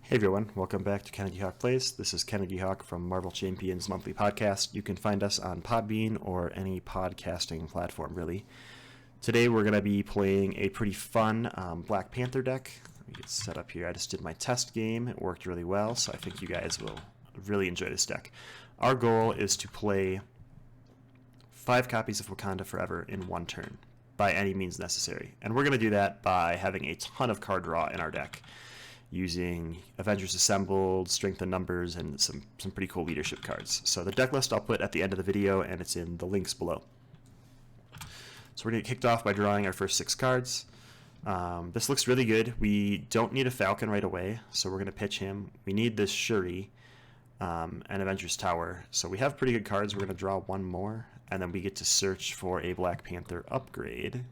Hey everyone, welcome back to Kennedy Hawk Plays. This is Kennedy Hawk from Marvel Champions Monthly Podcast. You can find us on Podbean or any podcasting platform, really. Today we're going to be playing a pretty fun Black Panther deck. Let me get set up here. I just did my test game. It worked really well, so I think you guys will really enjoy this deck. Our goal is to play 5 copies of Wakanda Forever in one turn, by any means necessary. And we're going to do that by having a ton of card draw in our deck, using Avengers Assembled, Strength in Numbers, and some pretty cool leadership cards. So the deck list I'll put at the end of the video, and it's in the links below. So we're going to get kicked off by drawing our first 6 cards. This looks really good. We don't need a Falcon right away, so we're going to pitch him. We need this Shuri and Avengers Tower. So we have pretty good cards. We're going to draw one more, and then we get to search for a Black Panther upgrade,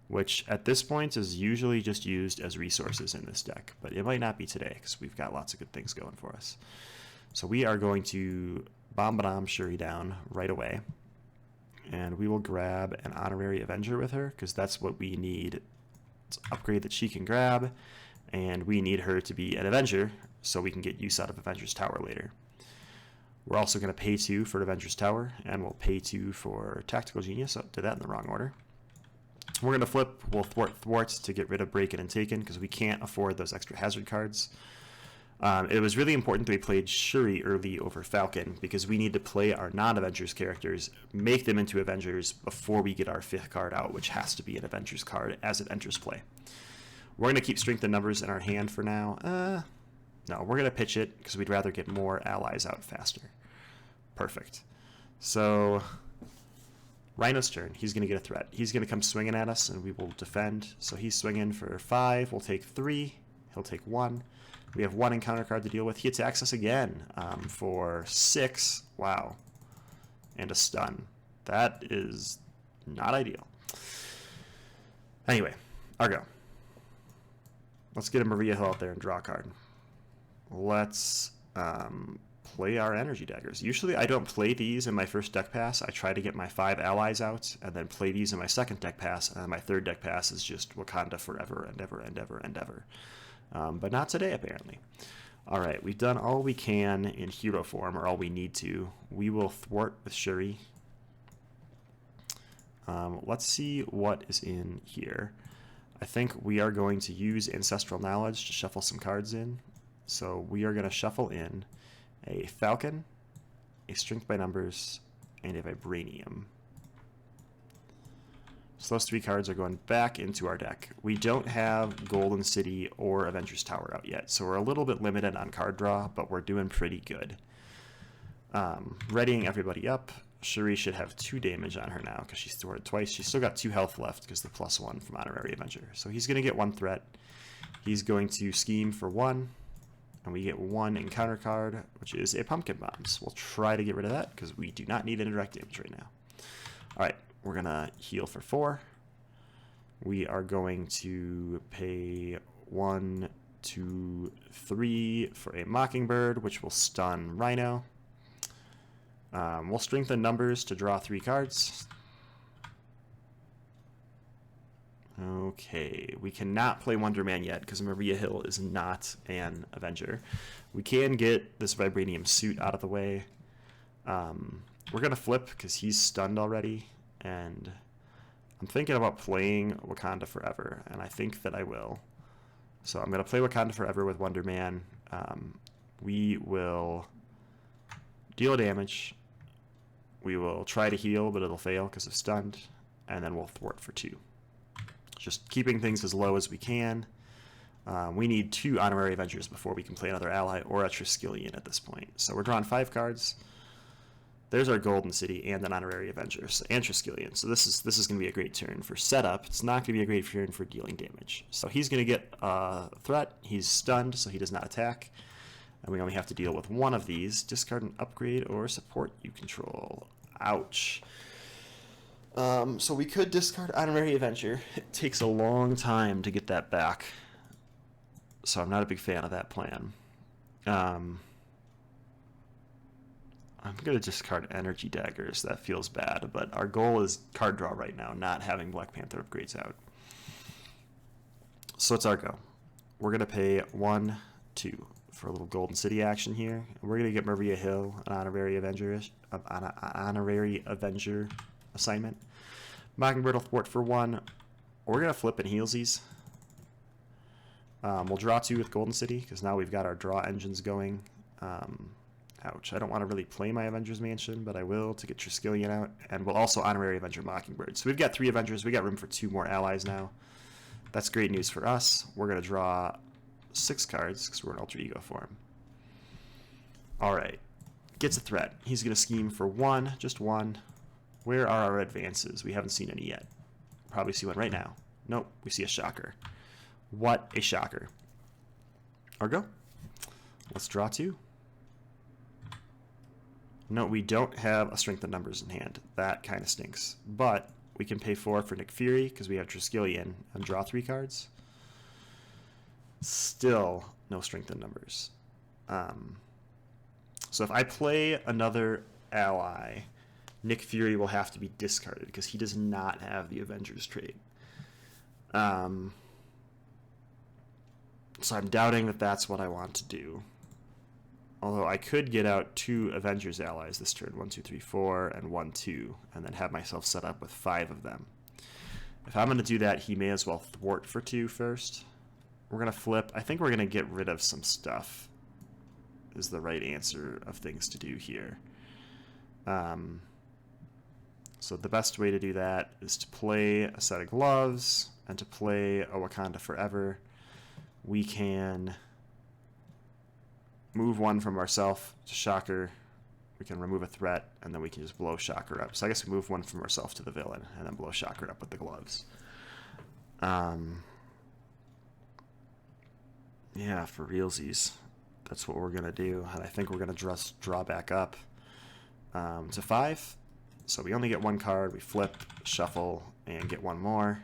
which at this point is usually just used as resources in this deck, but it might not be today because we've got lots of good things going for us. So we are going to bomb Shuri down right away, and we will grab an honorary Avenger with her because that's what we need to upgrade that she can grab, and we need her to be an Avenger so we can get use out of Avengers Tower later. We're also going to pay 2 for Avengers Tower, and we'll pay 2 for Tactical Genius. Oh, did that in the wrong order. We're going to flip, we'll thwart to get rid of Breakin' and Taken because we can't afford those extra hazard cards. It was really important that we played Shuri early over Falcon because we need to play our non-Avengers characters, make them into Avengers before we get our 5th card out, which has to be an Avengers card as it enters play. We're going to keep Strength in Numbers in our hand for now. No, we're going to pitch it because we'd rather get more allies out faster. Perfect. So Rhino's turn. He's going to get a threat. He's going to come swinging at us, and we will defend. So he's swinging for 5. We'll take 3. He'll take 1. We have 1 encounter card to deal with. He attacks us again for 6. Wow. And a stun. That is not ideal. Anyway, our go. Let's get a Maria Hill out there and draw a card. Let's play our energy daggers. Usually I don't play these in my first deck pass. I try to get my 5 allies out and then play these in my second deck pass, and my third deck pass is just Wakanda Forever and ever and ever and ever. But not today, apparently. Alright, we've done all we can in hero form, or all we need to. We will thwart with Shuri. Let's see what is in here. I think we are going to use Ancestral Knowledge to shuffle some cards in. So we are going to shuffle in a Falcon, a Strength by Numbers, and a Vibranium. So those 3 cards are going back into our deck. We don't have Golden City or Avengers Tower out yet, so we're a little bit limited on card draw, but we're doing pretty good. Readying everybody up. Shuri should have 2 damage on her now because she's thwarted twice. She's still got 2 health left because the +1 from Honorary Avenger. So he's going to get 1 threat. He's going to scheme for 1. And we get 1 encounter card, which is a Pumpkin Bombs. We'll try to get rid of that because we do not need indirect damage right now. Alright, we're going to heal for 4. We are going to pay 1, 2, 3 for a Mockingbird, which will stun Rhino. We'll strengthen Numbers to draw 3 cards. Okay, we cannot play Wonder Man yet because Maria Hill is not an Avenger. We can get this Vibranium suit out of the way. We're going to flip because he's stunned already, and I'm thinking about playing Wakanda Forever, and I think that I will. So I'm going to play Wakanda Forever with Wonder Man. We will deal damage. We will try to heal, but it'll fail because of stunned, and then we'll thwart for 2. Just keeping things as low as we can. We need 2 Honorary Avengers before we can play another ally or a Triskelion at this point. So we're drawing 5 cards. There's our Golden City and an Honorary Avenger and Triskelion. So this is going to be a great turn for setup. It's not going to be a great turn for dealing damage. So he's going to get a threat. He's stunned, so he does not attack. And we only have to deal with 1 of these. Discard an upgrade or support you control. Ouch. So we could discard Honorary Avenger. It takes a long time to get that back, so I'm not a big fan of that plan. I'm going to discard Energy Daggers. That feels bad, but our goal is card draw right now, not having Black Panther upgrades out. So it's our go. We're going to pay 1, 2 for a little Golden City action here. We're going to get Maria Hill an honorary Avenger assignment. Mockingbird will thwart for 1. We're going to flip and healsies. We'll draw 2 with Golden City because now we've got our draw engines going. Ouch. I don't want to really play my Avengers Mansion, but I will to get Triskelion out. And we'll also honorary Avenger Mockingbird. So we've got 3 Avengers. We got room for 2 more allies now. That's great news for us. We're going to draw 6 cards because we're in Alter Ego form. Alright. Gets a threat. He's going to scheme for 1, just 1. Where are our advances? We haven't seen any yet. Probably see one right now. Nope, we see a shocker. What a shocker. Argo. Let's draw 2. No, we don't have a strength of numbers in hand. That kind of stinks. But we can pay 4 for Nick Fury because we have Triskelion and draw 3 cards. Still no strength in numbers. So if I play another ally, Nick Fury will have to be discarded because he does not have the Avengers trait. So I'm doubting that that's what I want to do. Although I could get out 2 Avengers allies this turn, 1, 2, 3, 4, and 1, 2, and then have myself set up with 5 of them. If I'm going to do that, he may as well thwart for 2 first. We're going to flip. I think we're going to get rid of some stuff is the right answer of things to do here. So the best way to do that is to play a set of gloves and to play a Wakanda Forever. We can move 1 from ourselves to Shocker. We can remove a threat, and then we can just blow Shocker up. So I guess we move 1 from ourselves to the villain, and then blow Shocker up with the gloves. Yeah, for realsies. That's what we're going to do. And I think we're going to draw back up to 5. So we only get 1 card. We flip, shuffle, and get 1 more.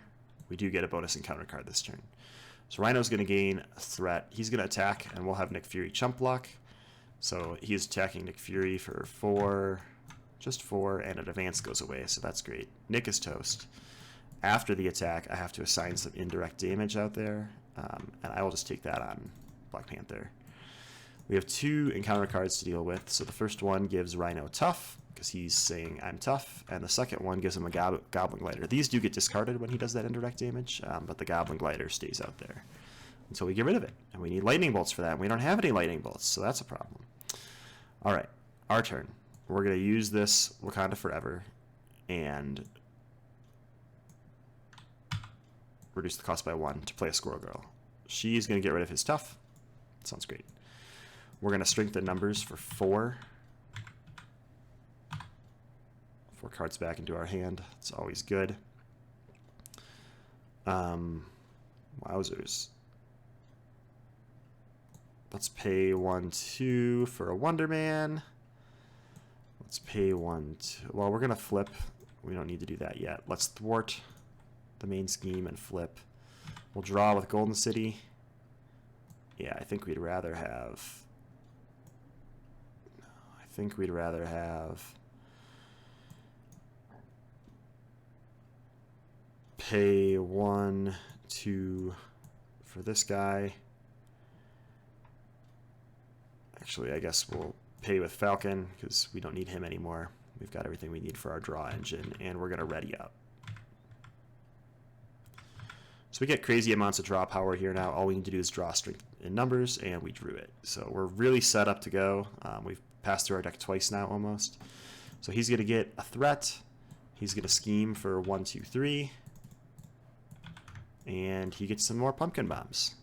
We do get a bonus encounter card this turn. So Rhino's going to gain a threat. He's going to attack, and we'll have Nick Fury chump block. So he's attacking Nick Fury for 4, just 4, and an advance goes away, so that's great. Nick is toast. After the attack, I have to assign some indirect damage out there, and I will just take that on Black Panther. We have 2 encounter cards to deal with. So the first one gives Rhino tough, because he's saying I'm tough, and the second one gives him a Goblin Glider. These do get discarded when he does that indirect damage, but the Goblin Glider stays out there until we get rid of it. And we need lightning bolts for that, and we don't have any lightning bolts, so that's a problem. Alright, our turn. We're going to use this Wakanda Forever and reduce the cost by 1 to play a Squirrel Girl. She's going to get rid of his tough. Sounds great. We're going to strengthen numbers for 4. 4 cards back into our hand. It's always good. Wowzers. Let's pay 1, 2 for a Wonder Man. Let's pay 1, 2. Well, we're going to flip. We don't need to do that yet. Let's thwart the main scheme and flip. We'll draw with Golden City. Yeah, I think we'd rather have... pay 1, 2 for this guy. Actually, I guess we'll pay with Falcon because we don't need him anymore. We've got everything we need for our draw engine, and we're going to ready up. So we get crazy amounts of draw power here now. All we need to do is draw strength in numbers, and we drew it. So we're really set up to go. We've passed through our deck twice now almost. So he's going to get a threat. He's going to scheme for 1, 2, 3. And he gets some more pumpkin bombs.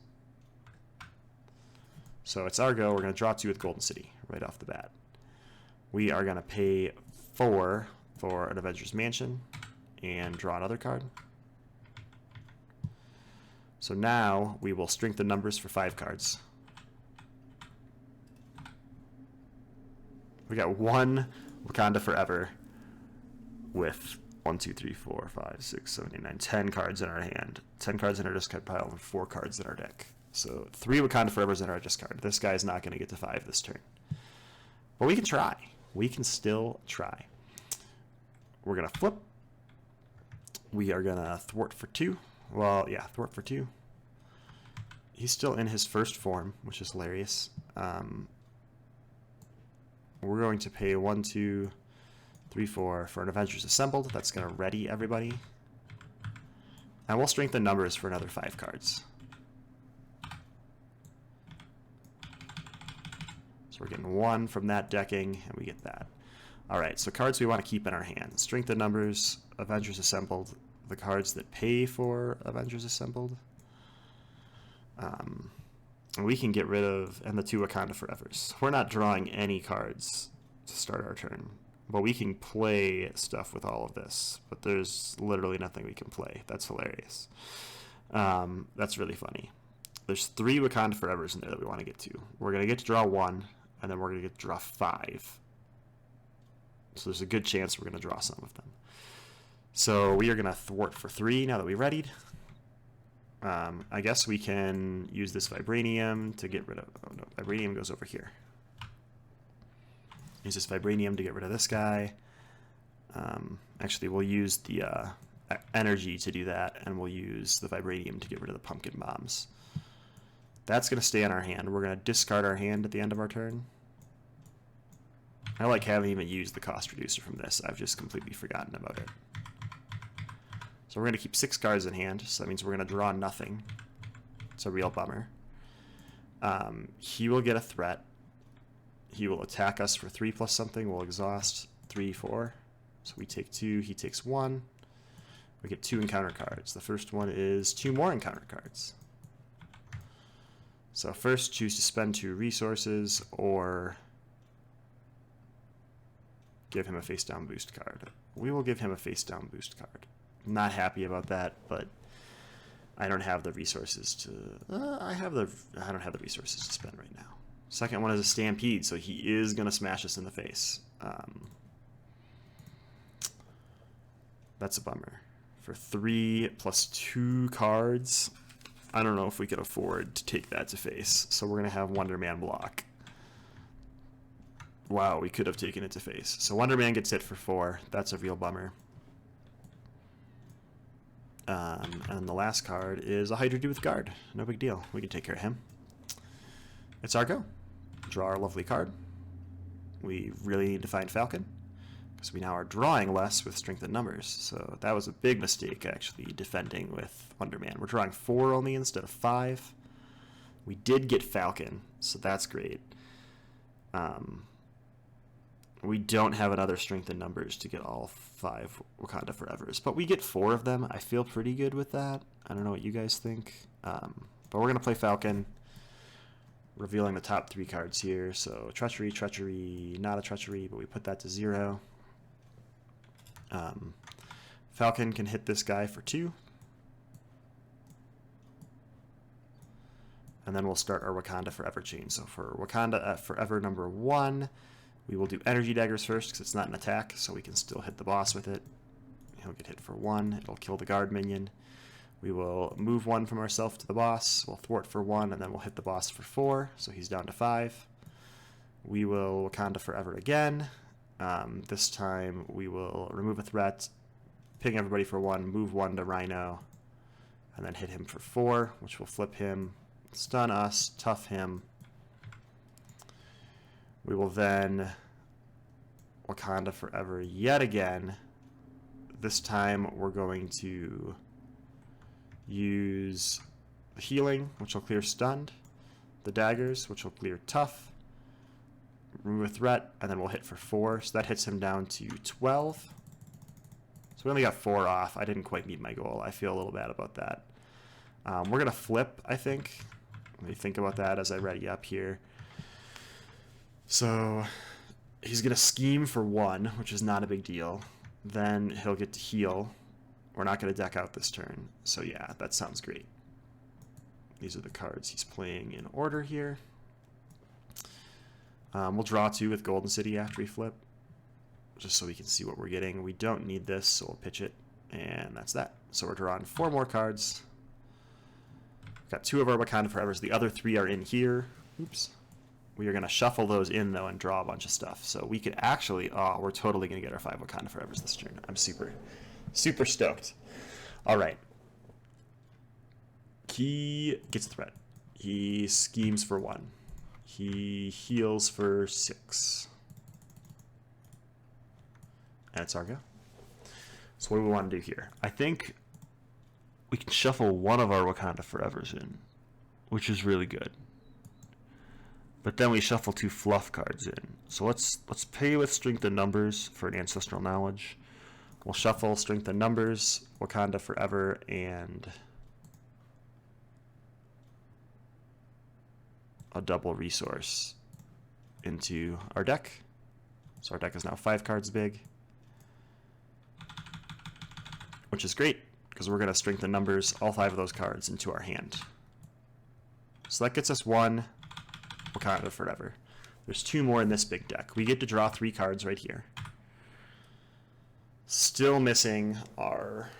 So it's our go. We're going to draw 2 with Golden City right off the bat. We are going to pay 4 for an Avengers Mansion and draw another card. So now we will strengthen numbers for 5 cards. We got 1 Wakanda Forever with 1, 2, 3, 4, 5, 6, 7, 8, 9, 10 cards in our hand. 10 cards in our discard pile and 4 cards in our deck. So 3 Wakanda Forevers in our discard. This guy's not going to get to 5 this turn. But we can try. We can still try. We're going to flip. We are going to thwart for 2. Well, yeah, thwart for 2. He's still in his first form, which is hilarious. We're going to pay 1, 2, 3, 4 for an Avengers Assembled. That's going to ready everybody. And we'll strengthen numbers for another 5 cards. So we're getting 1 from that decking, and we get that. Alright, so cards we want to keep in our hand. Strengthen numbers, Avengers Assembled, the cards that pay for Avengers Assembled. And we can get rid of, and the 2 Wakanda Forevers. We're not drawing any cards to start our turn, but we can play stuff with all of this. But there's literally nothing we can play. That's hilarious. That's really funny. There's 3 Wakanda Forevers in there that we want to get to. We're going to get to draw 1, and then we're going to get to draw 5. So there's a good chance we're going to draw some of them. So we are going to thwart for 3 now that we readied. I guess we can use this Vibranium to get rid of... Oh no, Vibranium goes over here. Use this Vibranium to get rid of this guy. Actually, we'll use the energy to do that, and we'll use the Vibranium to get rid of the Pumpkin Bombs. That's going to stay in our hand. We're going to discard our hand at the end of our turn. I like haven't even used the cost reducer from this. I've just completely forgotten about it. So we're going to keep 6 cards in hand, so that means we're going to draw nothing. It's a real bummer. He will get a threat. He will attack us for 3 plus something. We'll exhaust 3, 4. So we take 2, he takes 1. We get 2 encounter cards. The first one is 2 more encounter cards. So first, choose to spend 2 resources or give him a face-down boost card. We will give him a face-down boost card. Not happy about that, but I don't have the resources to... I don't have the resources to spend right now. Second one is a Stampede, so he is going to smash us in the face. That's a bummer. For 3 plus 2 cards, I don't know if we could afford to take that to face, so we're going to have Wonder Man block. Wow, we could have taken it to face. So Wonder Man gets hit for 4. That's a real bummer. And the last card is a Hydra with guard. No big deal. We can take care of him. It's our go. Draw our lovely card. We really need to find Falcon, because we now are drawing less with strength and numbers. So that was a big mistake, actually, defending with Wonder Man. We're drawing 4 only instead of 5. We did get Falcon, so that's great. We don't have another strength in numbers to get all 5 Wakanda Forevers, but we get 4 of them. I feel pretty good with that. I don't know what you guys think, but we're going to play Falcon, revealing the top 3 cards here. So Treachery, Treachery, not a Treachery, but we put that to 0. Falcon can hit this guy for 2. And then we'll start our Wakanda Forever chain. So for Wakanda Forever number 1, we will do energy daggers first because it's not an attack, so we can still hit the boss with it. He'll get hit for 1. It'll kill the guard minion. We will move 1 from ourselves to the boss. We'll thwart for 1, and then we'll hit the boss for 4, so he's down to 5. We will Wakanda Forever again. This time we will remove a threat, ping everybody for 1, move 1 to Rhino, and then hit him for 4, which will flip him, stun us, tough him. We will then Wakanda Forever yet again. This time we're going to use the healing, which will clear stunned, the daggers, which will clear tough, remove a threat, and then we'll hit for 4. So that hits him down to 12. So we only got 4 off. I didn't quite meet my goal. I feel a little bad about that. We're going to flip, I think. Let me think about that as I ready up here. So he's going to scheme for 1, which is not a big deal. Then he'll get to heal. We're not going to deck out this turn. So yeah, that sounds great. These are the cards he's playing in order here. We'll draw 2 with Golden City after we flip, just so we can see what we're getting. We don't need this, so we'll pitch it, and that's that. So we're drawing 4 more cards. We've got 2 of our Wakanda Forevers. The other 3 are in here. Oops. We are going to shuffle those in, though, and draw a bunch of stuff. So we could actually... Oh, we're totally going to get our 5 Wakanda Forevers this turn. I'm super stoked. All right. He gets a threat. He schemes for 1. He heals for 6. And it's our go. So what do we want to do here? I think we can shuffle one of our Wakanda Forevers in, which is really good. But then we shuffle 2 fluff cards in. So let's pay with Strength in Numbers for an Ancestral Knowledge. We'll shuffle Strength in Numbers, Wakanda Forever, and a double resource into our deck. So our deck is now 5 cards big, which is great because we're going to Strength in Numbers all 5 of those cards into our hand. So that gets us 1 Wakanda Forever. There's 2 more in this big deck. We get to draw 3 cards right here. Still missing our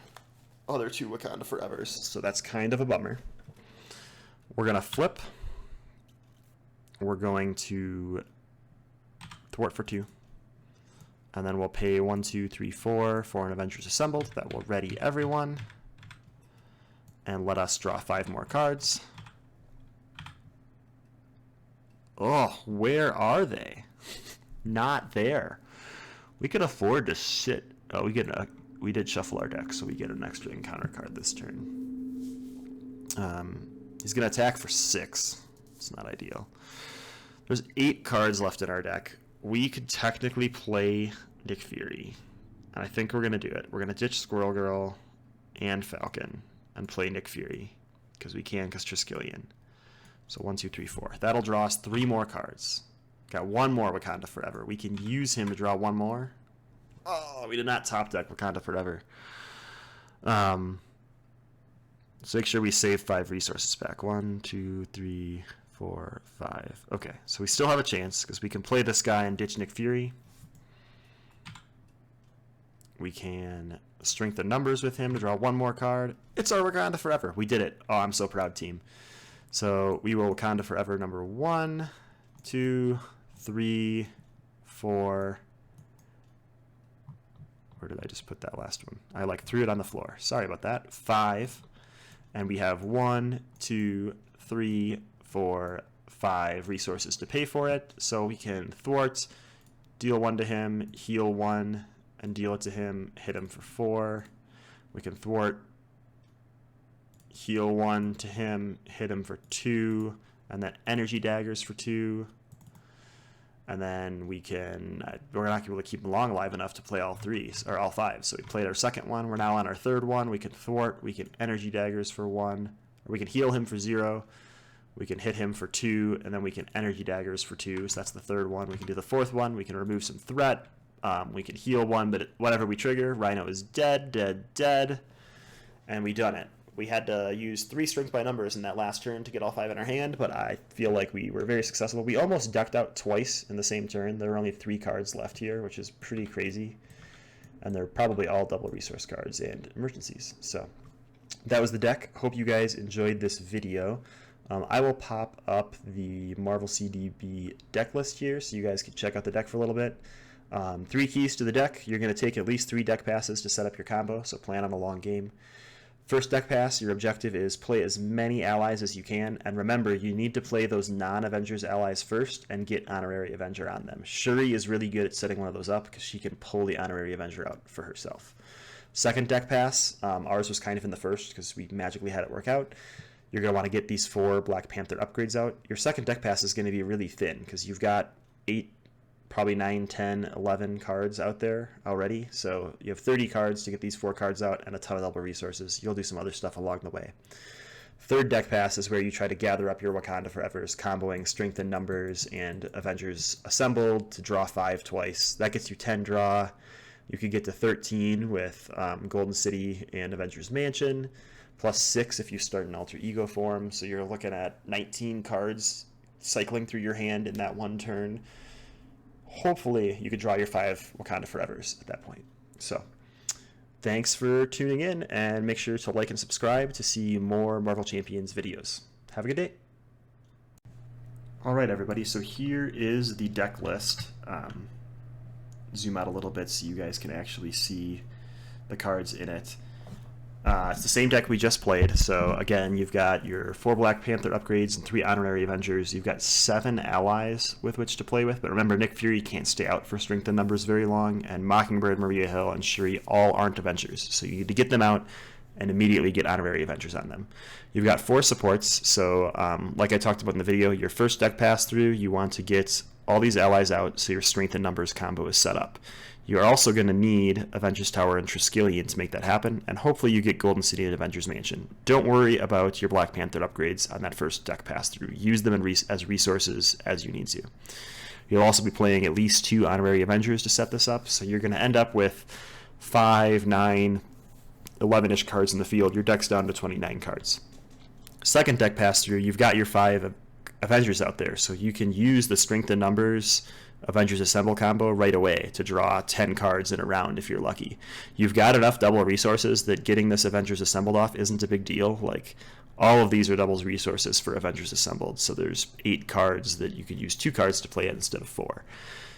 other 2 Wakanda Forevers, so that's kind of a bummer. We're going to flip. We're going to thwart for 2. And then we'll pay 1, 2, 3, 4 for an Avengers Assembled. That will ready everyone. And let us draw 5 more cards. Oh, where are they? Not there. We could afford to sit. Oh, we did shuffle our deck, so we get an extra encounter card this turn. He's going to attack for 6. It's not ideal. There's 8 cards left in our deck. We could technically play Nick Fury, and I think we're going to do it. We're going to ditch Squirrel Girl and Falcon and play Nick Fury, because we can, because Triskelion. So 1, 2, 3, 4. That'll draw us 3 more cards. Got 1 more Wakanda Forever. We can use him to draw 1 more. Oh, we did not top deck Wakanda Forever. So make sure we save 5 resources back. 1, 2, 3, 4, 5. Okay, so we still have a chance because we can play this guy and ditch Nick Fury. We can Strength in Numbers with him to draw 1 more card. It's our Wakanda Forever. We did it. Oh, I'm so proud, team. So we will Wakanda Forever number 1, 2, 3, 4. Where did I just put that last one? I threw it on the floor. Sorry about that. 5. And we have 1, 2, 3, 4, 5 resources to pay for it. So we can thwart, deal 1 to him, heal 1, and deal it to him, hit him for 4. We can thwart, heal 1 to him, hit him for 2, and then energy daggers for 2. And then we can, we're not able to keep him alive enough to play all 3s, or all 5. So we played our second one. We're now on our third one. We can thwart, we can energy daggers for 1, or we can heal him for 0. We can hit him for 2, and then we can energy daggers for 2. So that's the third one. We can do the fourth one. We can remove some threat. We can heal 1, but whatever we trigger, Rhino is dead, dead, dead. And we done it. We had to use 3 Strength by Numbers in that last turn to get all 5 in our hand, but I feel like we were very successful. We almost decked out twice in the same turn. There are only 3 cards left here, which is pretty crazy. And they're probably all double resource cards and emergencies. So that was the deck. Hope you guys enjoyed this video. I will pop up the Marvel CDB deck list here so you guys can check out the deck for a little bit. 3 keys to the deck. You're going to take at least 3 deck passes to set up your combo, so plan on a long game. First deck pass, your objective is play as many allies as you can, and remember, you need to play those non-Avengers allies first and get Honorary Avenger on them. Shuri is really good at setting one of those up because she can pull the Honorary Avenger out for herself. Second deck pass, ours was kind of in the first because we magically had it work out. You're going to want to get these 4 Black Panther upgrades out. Your second deck pass is going to be really thin because you've got 8, probably 9, 10, 11 cards out there already. So you have 30 cards to get these 4 cards out and a ton of double resources. You'll do some other stuff along the way. Third deck pass is where you try to gather up your Wakanda Forevers, comboing Strength in Numbers and Avengers Assembled to draw 5 twice. That gets you 10 draw. You could get to 13 with Golden City and Avengers Mansion, plus 6 if you start in Alter Ego form. So you're looking at 19 cards cycling through your hand in that one turn. Hopefully you could draw your 5 Wakanda Forevers at that point. So thanks for tuning in, and make sure to like and subscribe to see more Marvel Champions videos. Have a good day. All right, everybody, so here is the deck list. Zoom out a little bit so you guys can actually see the cards in it. It's the same deck we just played. So again, you've got your 4 Black Panther upgrades and 3 Honorary Avengers. You've got 7 allies with which to play with. But remember, Nick Fury can't stay out for strength in numbers very long. And Mockingbird, Maria Hill, and Shuri all aren't Avengers. So you need to get them out and immediately get Honorary Avengers on them. You've got 4 supports. So like I talked about in the video, your first deck pass through, you want to get all these allies out so your strength in numbers combo is set up. You're also going to need Avengers Tower and Triskelion to make that happen, and hopefully you get Golden City and Avengers Mansion. Don't worry about your Black Panther upgrades on that first deck pass through. Use them as resources as you need to. You'll also be playing at least 2 Honorary Avengers to set this up, so you're going to end up with 5, 9, 11-ish cards in the field. Your deck's down to 29 cards. Second deck pass through, you've got your 5 Avengers out there, so you can use the strength in numbers Avengers Assemble combo right away to draw 10 cards in a round if you're lucky. You've got enough double resources that getting this Avengers Assembled off isn't a big deal. Like, all of these are doubles resources for Avengers Assembled, so there's 8 cards that you could use 2 cards to play instead of 4.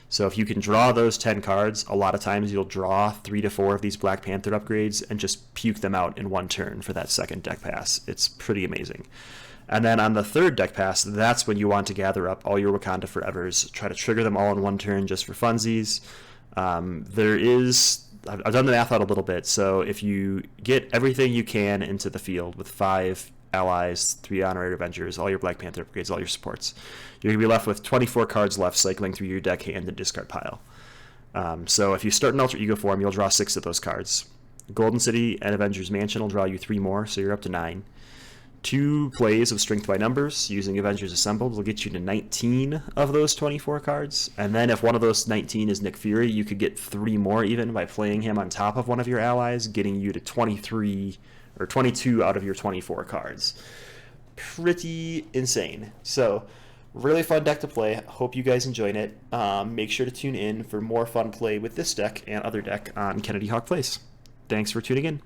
So if you can draw those 10 cards, a lot of times you'll draw 3 to 4 of these Black Panther upgrades and just puke them out in one turn for that second deck pass. It's pretty amazing. And then on the third deck pass, that's when you want to gather up all your Wakanda Forevers, try to trigger them all in one turn just for funsies. I've done the math out a little bit, so if you get everything you can into the field with 5 allies, 3 Honorary Avengers, all your Black Panther upgrades, all your supports, you're going to be left with 24 cards left cycling through your deck, hand, and discard pile. So if you start an Alter Ego form, you'll draw 6 of those cards. Golden City and Avengers Mansion will draw you 3 more, so you're up to 9. 2 plays of Strength by Numbers using Avengers Assembled will get you to 19 of those 24 cards. And then if one of those 19 is Nick Fury, you could get 3 more even by playing him on top of one of your allies, getting you to 23 or 22 out of your 24 cards. Pretty insane. So, really fun deck to play. Hope you guys enjoyed it. Make sure to tune in for more fun play with this deck and other deck on Kennedy Hawk Plays. Thanks for tuning in.